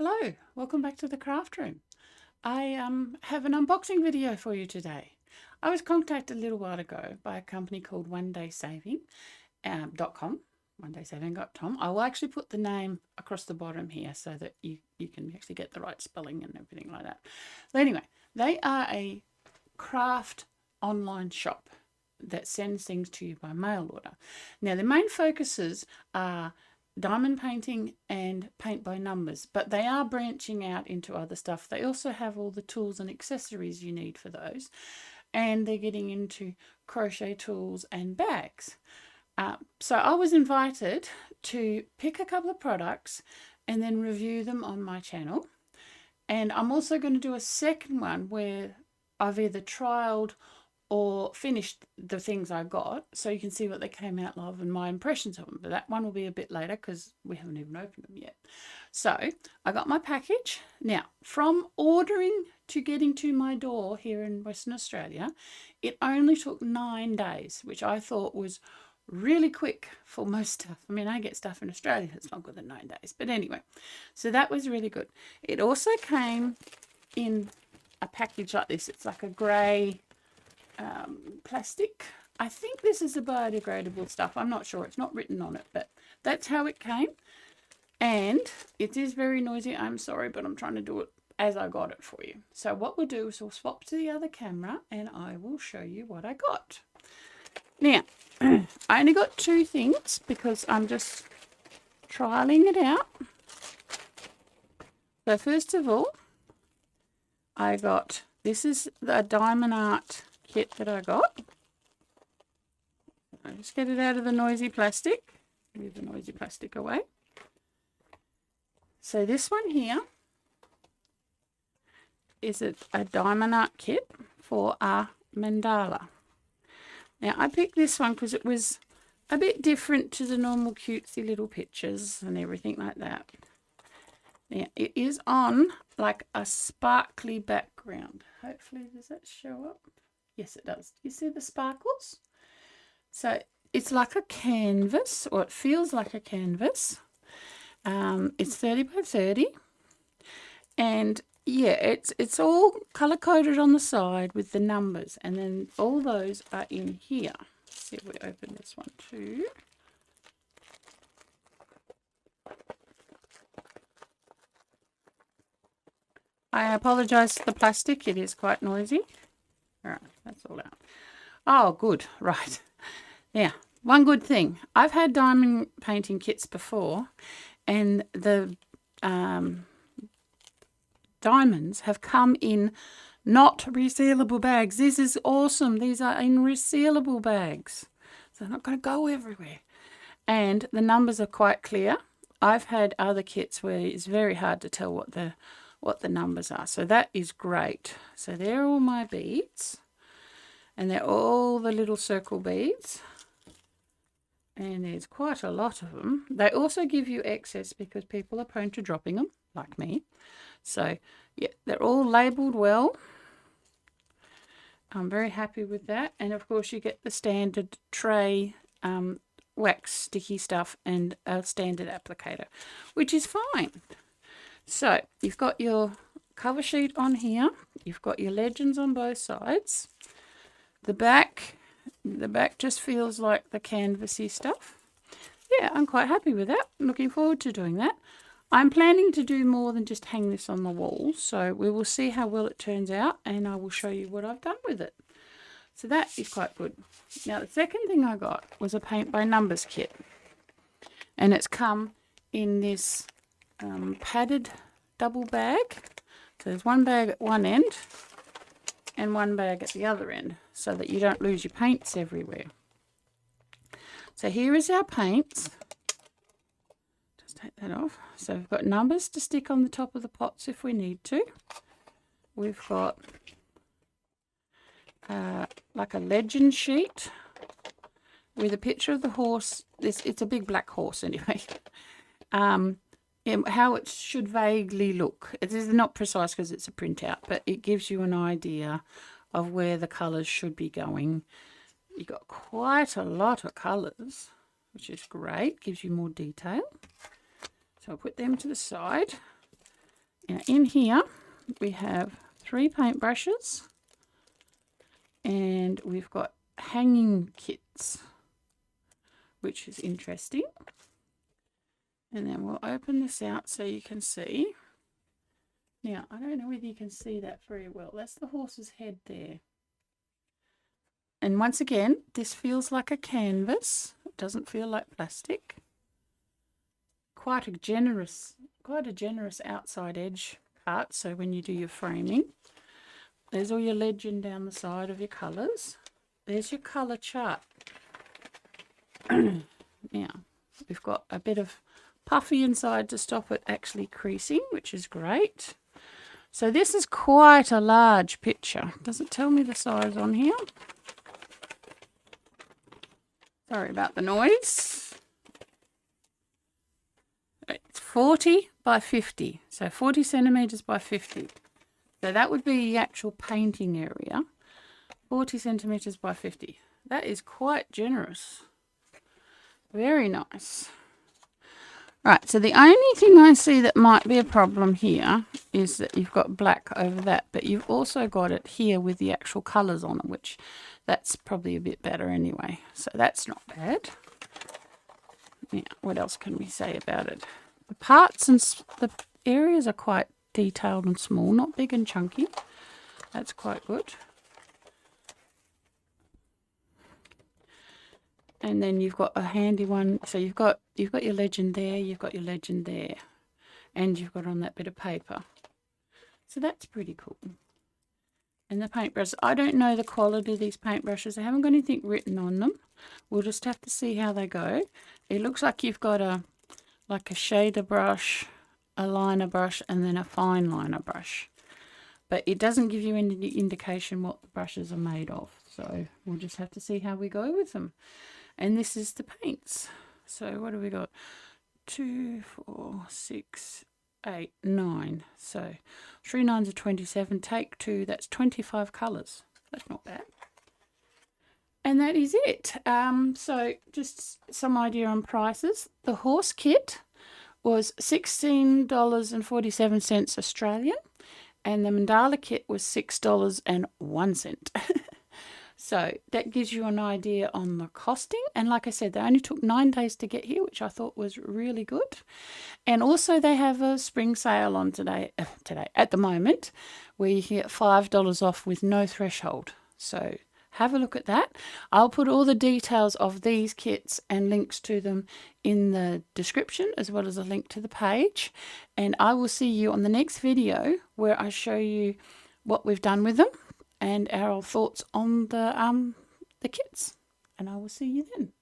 Hello, welcome back to the craft room. I have an unboxing video for you today. I was contacted a little while ago by a company called onedaysaving.com, onedaysaving.com. I will actually put the name across the bottom here so that you can actually get the right spelling and everything like that. So anyway, they are a craft online shop that sends things to you by mail order. Now, the main focuses are diamond painting and paint by numbers, but they are branching out into other stuff. They also have all the tools and accessories you need for those, and they're getting into crochet tools and bags. So I was invited to pick a couple of products and then review them on my channel, and I'm also going to do a second one where I've either trialed or finished the things I got, so you can see what they came out of and my impressions of them. But that one will be a bit later because we haven't even opened them yet. So I got my package. Now, from ordering to getting to my door here in Western Australia, it only took 9 days, which I thought was really quick for most stuff. I mean, I get stuff in Australia that's longer than 9 days. But anyway, so that was really good. It also came in a package like this. It's like a grey plastic. I think this is a biodegradable stuff. I'm not sure. It's not written on it, but that's how it came. And it is very noisy. I'm sorry, but I'm trying to do it as I got it for you. So what we'll do is we'll swap to the other camera and I will show you what I got. Now, I only got 2 things because I'm just trialing it out. So first of all, I got, this is the diamond art kit that I got. I'll just get it out of the noisy plastic. Move the noisy plastic away. So this one here is a diamond art kit for a mandala. Now I picked this one because it was a bit different to the normal cutesy little pictures and everything like that. Now it is on like a sparkly background. Hopefully, does that show up? Yes, it does. You see the sparkles? So it's like a canvas, or it feels like a canvas. It's 30 by 30. And yeah, it's all color-coded on the side with the numbers. And then all those are in here. Let's see if we open this one too. I apologize for the plastic. It is quite noisy. All right, that's all out. Oh, good. Right. Now, one good thing. I've had diamond painting kits before, and the diamonds have come in not resealable bags. This is awesome. These are in resealable bags. So they're not going to go everywhere. And the numbers are quite clear. I've had other kits where it's very hard to tell what the numbers are. So that is great. So they're all my beads. And they're all the little circle beads. And there's quite a lot of them. They also give you excess because people are prone to dropping them, like me. So, yeah, they're all labelled well. I'm very happy with that. And, of course, you get the standard tray wax sticky stuff and a standard applicator, which is fine. So, you've got your cover sheet on here. You've got your legends on both sides. The back just feels like the canvassy stuff. Yeah, I'm quite happy with that. I'm looking forward to doing that. I'm planning to do more than just hang this on the wall, so we will see how well it turns out, and I will show you what I've done with it. So that is quite good. Now, the second thing I got was a paint by numbers kit, and it's come in this padded double bag. So there's one bag at one end and one bag at the other end so that you don't lose your paints everywhere. So here is our paints. Just take that off. So we've got numbers to stick on the top of the pots if we need to. We've got like a legend sheet with a picture of the horse. It's a big black horse anyway. How it should vaguely look. It is not precise because it's a printout, but it gives you an idea of where the colours should be going. You've got quite a lot of colours, which is great. Gives you more detail. So I'll put them to the side. Now in here we have 3 paintbrushes, and we've got hanging kits, which is interesting. And then we'll open this out so you can see. Now, I don't know whether you can see that very well. That's the horse's head there. And once again, this feels like a canvas. It doesn't feel like plastic. Quite a generous outside edge part, so when you do your framing. There's all your legend down the side of your colours. There's your colour chart. Now, we've got a bit of puffy inside to stop it actually creasing, which is great. So this is quite a large picture. Does it tell me the size on here? Sorry about the noise. It's 40 by 50. So 40 centimetres by 50. So that would be the actual painting area. 40 centimetres by 50. That is quite generous. Very nice. Right, so the only thing I see that might be a problem here is that you've got black over that, but you've also got it here with the actual colours on it, which that's probably a bit better anyway. So that's not bad. Now, what else can we say about it? The parts and the areas are quite detailed and small, not big and chunky. That's quite good. And then you've got a handy one. So you've got your legend there, you've got your legend there, and you've got on that bit of paper. So that's pretty cool. And the paintbrushes, I don't know the quality of these paintbrushes. I haven't got anything written on them. We'll just have to see how they go. It looks like you've got a shader brush, a liner brush, and then a fine liner brush. But it doesn't give you any indication what the brushes are made of. So we'll just have to see how we go with them. And this is the paints. So what have we got? 2, 4, 6, 8, 9. So 3 9s are 27. Take 2, that's 25 colours. That's not bad. And that is it. So just some idea on prices. The horse kit was $16.47 Australian, and the mandala kit was $6.01. So that gives you an idea on the costing. And like I said, they only took 9 days to get here, which I thought was really good. And also they have a spring sale on today at the moment, where you get $5 off with no threshold. So have a look at that. I'll put all the details of these kits and links to them in the description, as well as a link to the page. And I will see you on the next video, where I show you what we've done with them and our thoughts on the kits. And I will see you then.